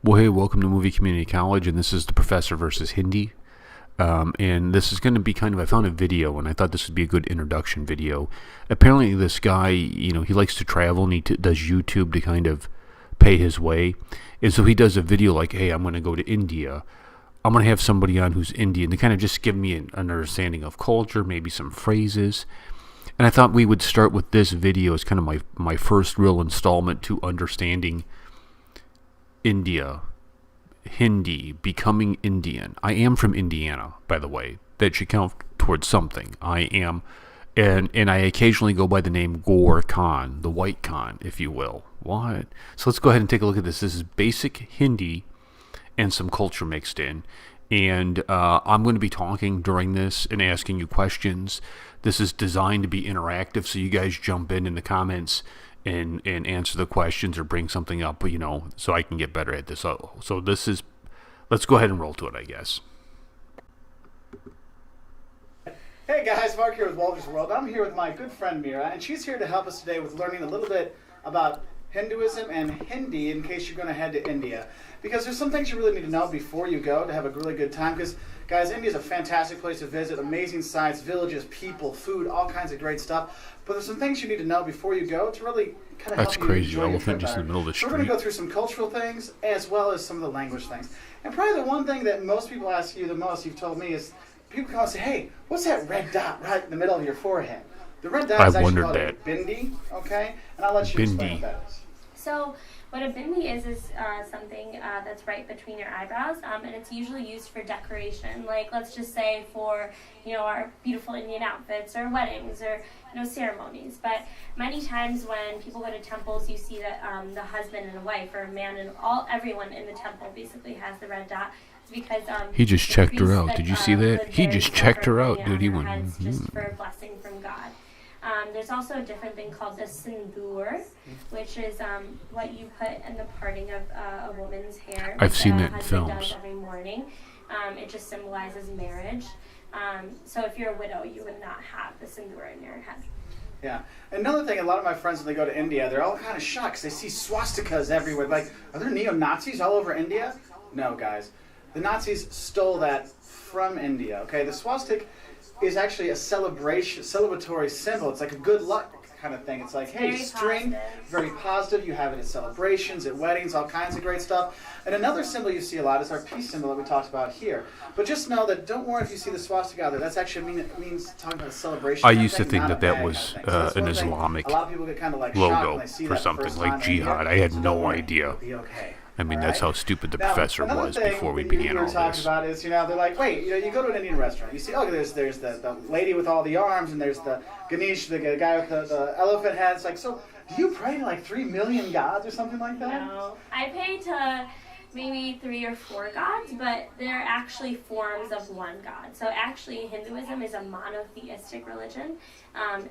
Well, hey, welcome to Movie Community College, and this is the Professor versus Hindi. And this is going to be I found a video, and I thought this would be a good introduction video. Apparently, this guy, he likes to travel, and he does YouTube to kind of pay his way. And so he does a video like, hey, I'm going to go to India. I'm going to have somebody on who's Indian to kind of just give me an understanding of culture, maybe some phrases. And I thought we would start with this video as kind of my first real installment to understanding India, Hindi, becoming Indian. I am from Indiana, by the way. That should count towards something. I am, and I occasionally go by the name Gore Khan, the White Khan, if you will. What? So let's go ahead and take a look at this. This is basic Hindi and some culture mixed in. And I'm going to be talking during this and asking you questions. This is designed to be interactive, so you guys jump in the comments and answer the questions or bring something up, so I can get better at this. So this is, let's go ahead and roll to it, I guess. Hey guys, Mark here with Walter's World. I'm here with my good friend Mira, and she's here to help us today with learning a little bit about Hinduism and Hindi in case you're going to head to India. Because there's some things you really need to know before you go to have a really good time. Because, guys, India is a fantastic place to visit. Amazing sights, villages, people, food, all kinds of great stuff. But there's some things you need to know before you go to really kind of help you enjoy your trip better. So we're going to go through some cultural things as well as some of the language things. And probably the one thing that most people ask you the most, you've told me, is people come and say, hey, what's that red dot right in the middle of your forehead? The red dot is actually called a bindi, okay? And I'll let you explain what that is. So what a bindi is something that's right between your eyebrows, and it's usually used for decoration. Like, let's just say for, our beautiful Indian outfits or weddings or, ceremonies. But many times when people go to temples, you see that the husband and the wife, or a man and everyone in the temple basically has the red dot. It's because he just checked her out. Did you see that? He just checked her out, dude. He went. Just for a blessing from God. There's also a different thing called the sindoor, which is what you put in the parting of a woman's hair. I've seen that in films. Does every morning. It just symbolizes marriage. So if you're a widow, you would not have the sindoor in your head. Yeah. Another thing, a lot of my friends, when they go to India, they're all kind of shocked. They see swastikas everywhere. Like, are there neo-Nazis all over India? No, guys. The Nazis stole that from India, okay? The swastika is actually a celebratory symbol. It's like a good luck kind of thing. It's like, hey, very string, positive. Very positive. You have it at celebrations, at weddings, all kinds of great stuff. And another symbol you see a lot is our peace symbol that we talked about here. But just know that, don't worry if you see the swastika out there. That's actually means talking about a celebration. I used to think that was an Islamic a lot of people get kind of like logo see for something like jihad. I had no idea. Okay. I mean, that's how stupid the professor was before we began all this. Talking about is, they're like, wait, you go to an Indian restaurant, you see, there's the lady with all the arms, and there's the Ganesh, the guy with the elephant head. It's like, so do you pray to like 3 million gods or something like that? No, I pray to maybe 3 or 4 gods, but they're actually forms of one god. So actually, Hinduism is a monotheistic religion.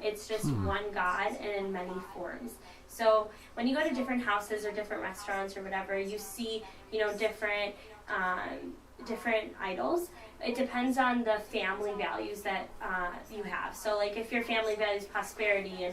It's just one god and in many forms. So when you go to different houses or different restaurants or whatever, you see, different idols. It depends on the family values that you have. So like if your family values prosperity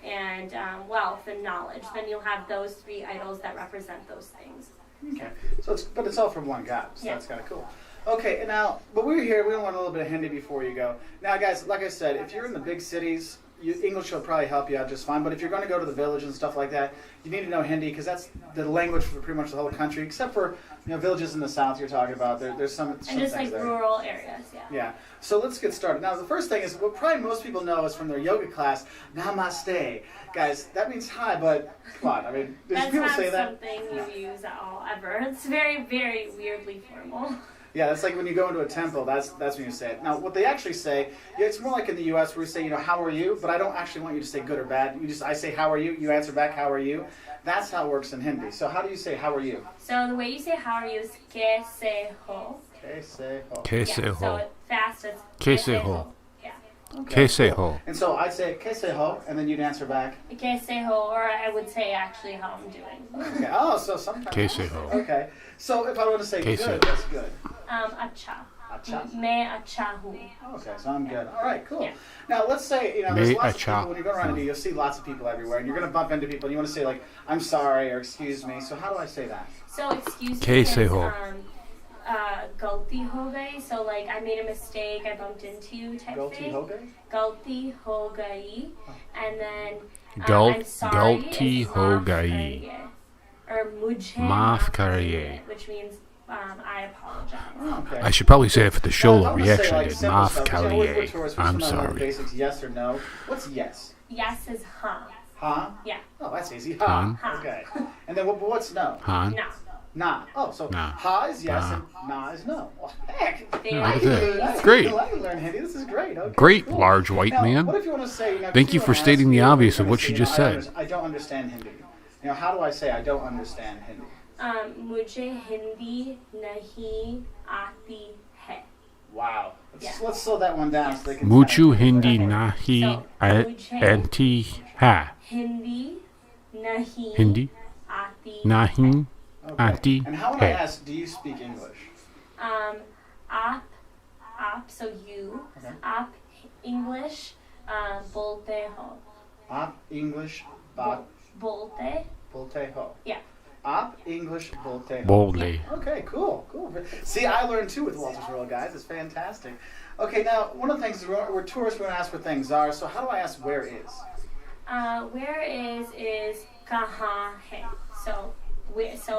and wealth and knowledge, then you'll have those 3 idols that represent those things. Okay, so it's all from one god, so yeah. That's kind of cool. Okay, and now, but we're here, we don't want a little bit of Hindi before you go. Now guys, like I said, if you're in the big cities, English will probably help you out just fine, but if you're going to go to the village and stuff like that, you need to know Hindi, because that's the language for pretty much the whole country, except for villages in the south you're talking about. There's some and just like there. Rural areas, yeah. Yeah, so let's get started. Now the first thing is, what probably most people know is from their yoga class, Namaste. Guys, that means hi, but come on, I mean, there's people say that. That's not something you use at all, ever. It's very, very weirdly formal. Yeah, that's like when you go into a temple, that's when you say it. Now, what they actually say, it's more like in the U.S. where we say, how are you? But I don't actually want you to say good or bad. I say, how are you? You answer back, how are you? That's how it works in Hindi. So how do you say, how are you? So the way you say how are you is kaise ho. Kaise ho. Kaise ho. So fast, it's kaise ho. Yeah. Okay, Kaise ho. And so I'd say kaise ho, and then you'd answer back. Kaise ho, or I would say actually how I'm doing. Okay. Oh, so sometimes. Kaise ho. Okay. So if I want to say Kaise. good, that's good. Acha. Acha? मैं अच्छा हूँ. Okay, so I'm good. All right, cool. Yeah. Now let's say, there's Me lots of acha. people, when you go around India, you'll see lots of people everywhere, and you're going to bump into people, and you want to say, like, I'm sorry, or excuse me. So how do I say that? So excuse me Kaise is ho. galti ho gayi. So like I made a mistake, I bumped into you type Gulti thing. hoge? Galti ho gayi. And then Gal- I'm sorry galti is ho maaf gayi. kariye. Or mujhe Maaf maaf kariye. which means I apologize. Oh, okay. I should probably say it for the show Now, I'm gonna reaction. say, I like, did. simple Maaf stuff, 'cause, we're kariye. tourists, we I'm just know the sorry. Basics, yes or no. What's yes? Yes is ha. Huh? Yeah. Oh, that's easy. Ha. Han. Ha. Okay. And then what's no? Han? No. Nah. Oh, so Nah. ha is yes Nah. and nah is no. Well, heck. Very Look at that. easy. Great. I can learn Hindi. This is great. Okay, Great, cool. large white Now, man. What if you want to say, Thank you for stating the obvious of what she just said. I don't understand Hindi. How do I say I don't understand Hindi? मुझे हिंदी नहीं आती है. Wow. Yeah. Let's slow that one down so they can. Muchu hindi nahi So, anti ha. Hindi नहीं Hindi आती. nahi Okay. anti And how would I hai. ask, do you speak English? आप so you Okay. आप English बोलते हो. Aap English baat बोलते. bolte ho. Yeah. Aap English bolte ho. Boldly. Okay, cool. See, I learned too with Walter's World, guys. It's fantastic. Okay, now, one of the things is we're tourists, we're going to ask where things are. So how do I ask where is? Where is कहाँ है. So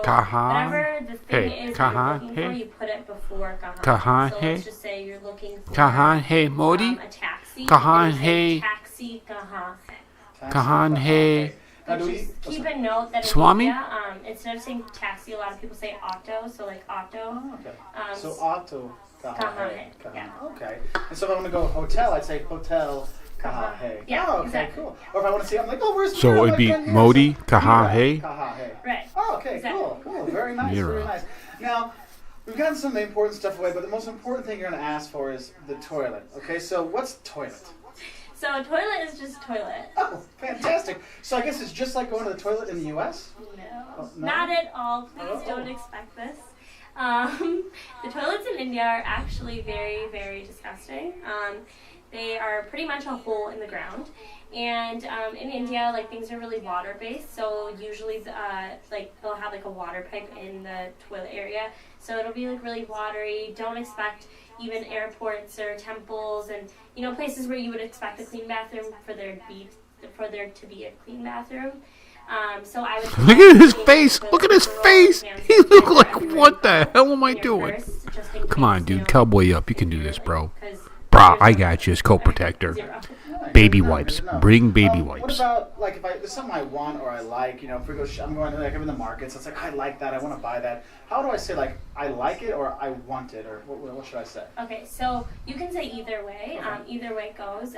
कहाँ whatever the thing है. is कहाँ you're looking for, है. you put it before कहाँ. कहाँ So है. let's just say you're looking for Kahan hai Modi? a taxi. कहाँ you say है. Taxi कहाँ है. Kahan hai Now, do we, Just keep a note that in Swami? India, instead of saying taxi, a lot of people say auto. So like auto. okay. Um, So auto kaha kaha hai. hai, Kaha. yeah. Okay. And so if I want to go hotel, I'd say hotel kaha hai. Yeah, Oh, okay, exactly. cool. Or if I want to see, I'm like, oh, where's So Mira, it'd my be friend? Yes, Modi, Mira, kaha hai. Kaha hai. Right. Oh, okay, Exactly. cool. Very nice, Mira. very nice. Now, we've gotten some of the important stuff away, but the most important thing you're going to ask for is the toilet. Okay, so what's toilet? So a toilet is just toilet. Oh, fantastic. So I guess it's just like going to the toilet in the U.S.? No, Oh, no? not at all. Please Oh. don't expect this. The toilets in India are actually very, very disgusting. They are pretty much a hole in the ground. And in India, like things are really water based. So usually, like they'll have like a water pipe in the toilet area. So it'll be like really watery. Don't expect even airports or temples and places where you would expect a clean bathroom for there to be a clean bathroom. So I would Look at his face. Look at his face. He look like, what the hell am I doing? Come on, dude. Cowboy up. You can do this, bro. Brah, I got you as co-protector. Baby wipes. Bring baby What wipes. about, like, if there's something I want or I like, if we go, I'm going, like, I'm in the market, so it's like, I like that, I want to buy that. How do I say, like, I like it or I want it, or what should I say? Okay, so you can say either way. Either way goes.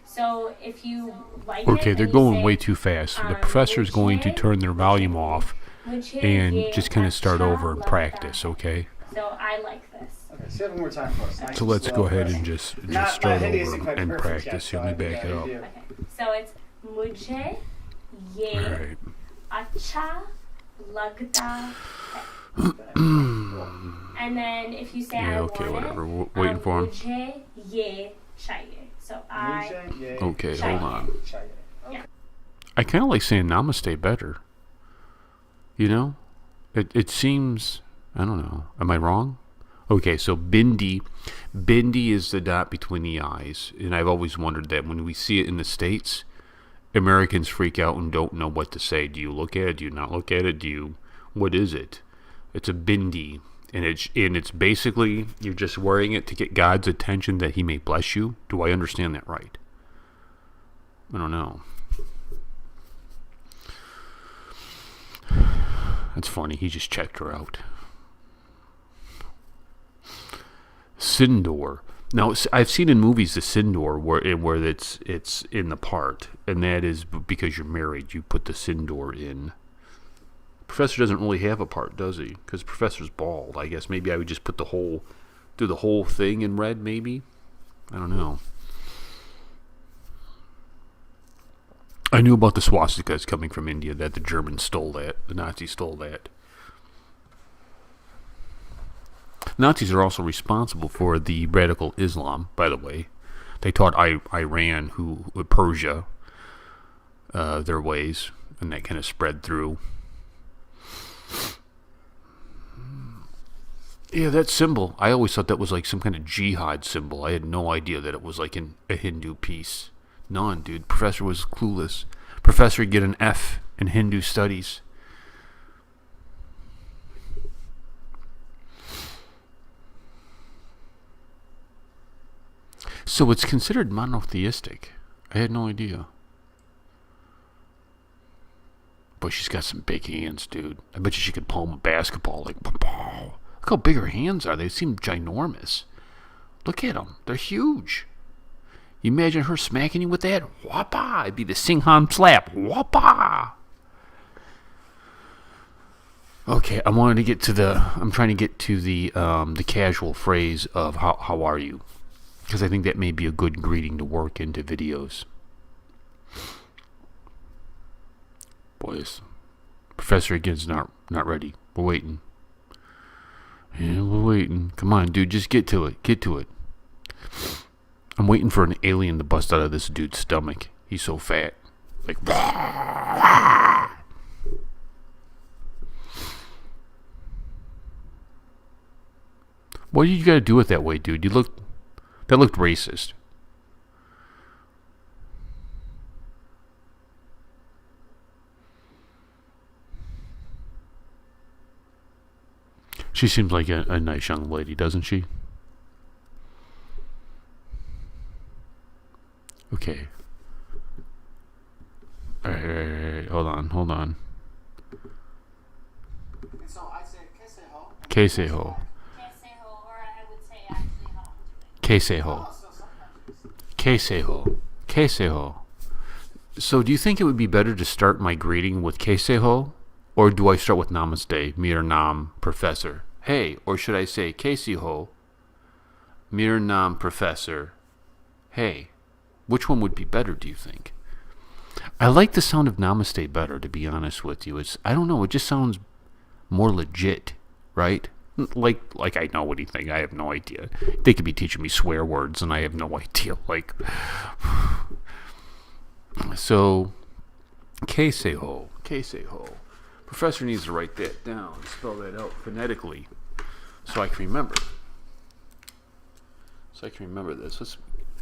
So if you like it, Okay, they're then you going say, way too fast. The professor's going to turn their volume off "Mujhe and ye just kind of start acha over and lagta practice, hai." okay? So I like this. Okay, so you have more time for us. Nice So and let's slow, go ahead Chris. and just My start Hindi isn't over quite and perfect yet, practice. so Let me I back think it I up. do. Okay, so it's mujhe ye Alright. acha lagta hai. And then if you say Yeah, I okay, want whatever. it, Waiting for him. mujhe ye chahiye. So I Mujhe ye Okay, hold on. chahiye. Okay. I kind of like saying namaste better. It seems, I don't know. Am I wrong? Okay, so bindi is the dot between the eyes. And I've always wondered that when we see it in the States, Americans freak out and don't know what to say. Do you look at it? Do you not look at it? What is it? It's a bindi. And it's basically, you're just wearing it to get God's attention that he may bless you. Do I understand that right? I don't know. That's funny. He just checked her out. Sindoor. Now, I've seen in movies the sindoor where it's in the part, and that is because you're married. You put the sindoor in. Professor doesn't really have a part, does he? Because Professor's bald. I guess maybe I would just do the whole thing in red, maybe? I don't know. I knew about the swastikas coming from India, that the Germans stole that. The Nazis stole that. Nazis are also responsible for the radical Islam, by the way. They taught Iran, Persia, their ways, and that kind of spread through. Yeah, that symbol. I always thought that was like some kind of jihad symbol. I had no idea that it was like a Hindu piece. None, dude. Professor was clueless. Professor get an F in Hindu studies. So it's considered monotheistic. I had no idea. But she's got some big hands, dude. I bet you she could palm a basketball. Like, pow. Look how big her hands are. They seem ginormous. Look at them. They're huge. You imagine her smacking you with that? Whoppa! It'd be the Singhan slap. Whoppa! Okay, I'm trying to get to the casual phrase of how are you? Because I think that may be a good greeting to work into videos. Boys, Professor again's not ready. We're waiting. Yeah, we're waiting. Come on, dude, just get to it. Get to it. I'm waiting for an alien to bust out of this dude's stomach. He's so fat. Like, what did you gotta do it that way, dude? That looked racist. She seems like a nice young lady, doesn't she? Okay. Alright. Hold on. So I say Keseho. Keseho. Or I would say actually how I'm Keseho. doing. Keseho. So do you think it would be better to start my greeting with Keseho? Or do I start with Namaste, Mir Nam, Professor? Hey, or should I say Keseho, Mir Nam, Professor? Hey. Which one would be better, do you think? I like the sound of Namaste better, to be honest with you. I don't know, it just sounds more legit, right? Like I know anything. I have no idea. They could be teaching me swear words, and I have no idea. Like, so, Keseho. Professor needs to write that down, spell that out phonetically, so I can remember. This.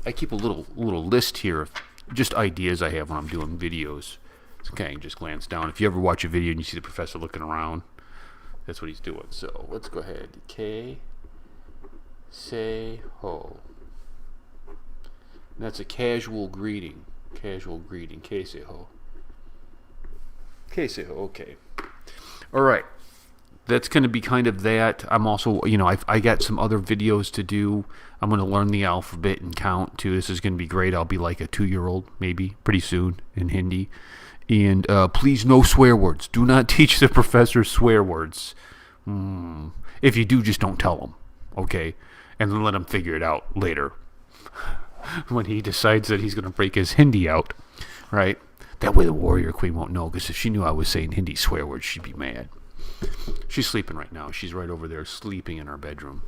I keep a little list here of just ideas I have when I'm doing videos. Okay, just glance down. If you ever watch a video and you see the professor looking around, that's what he's doing. So let's go ahead. Keseho. That's a casual greeting. Keseho. Okay. All right. That's going to be kind of that. I'm also, I got some other videos to do. I'm going to learn the alphabet and count too. This is going to be great. I'll be like a 2-year-old maybe pretty soon in Hindi. And please, no swear words. Do not teach the professor swear words. If you do, just don't tell him, okay? And then let him figure it out later when he decides that he's going to break his Hindi out, right? That way the warrior queen won't know, because if she knew I was saying Hindi swear words, she'd be mad. She's sleeping right now. She's right over there sleeping in our bedroom.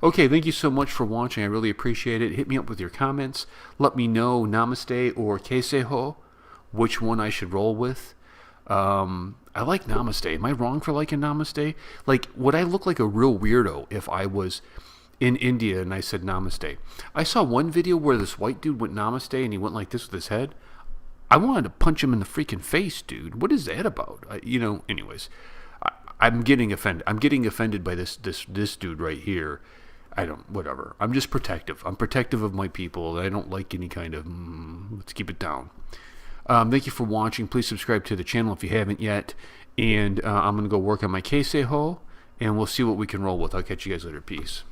Okay, thank you so much for watching. I really appreciate it. Hit me up with your comments. Let me know, Namaste or Keseho, which one I should roll with. I like Namaste. Am I wrong for liking Namaste? Like, would I look like a real weirdo if I was in India and I said Namaste? I saw one video where this white dude went Namaste and he went like this with his head. I wanted to punch him in the freaking face, dude. What is that about? Anyways, I'm getting offended. I'm getting offended by this dude right here. Whatever. I'm just protective. I'm protective of my people. I don't like any kind of, let's keep it down. Thank you for watching. Please subscribe to the channel if you haven't yet. And I'm going to go work on my Keseho, and we'll see what we can roll with. I'll catch you guys later. Peace.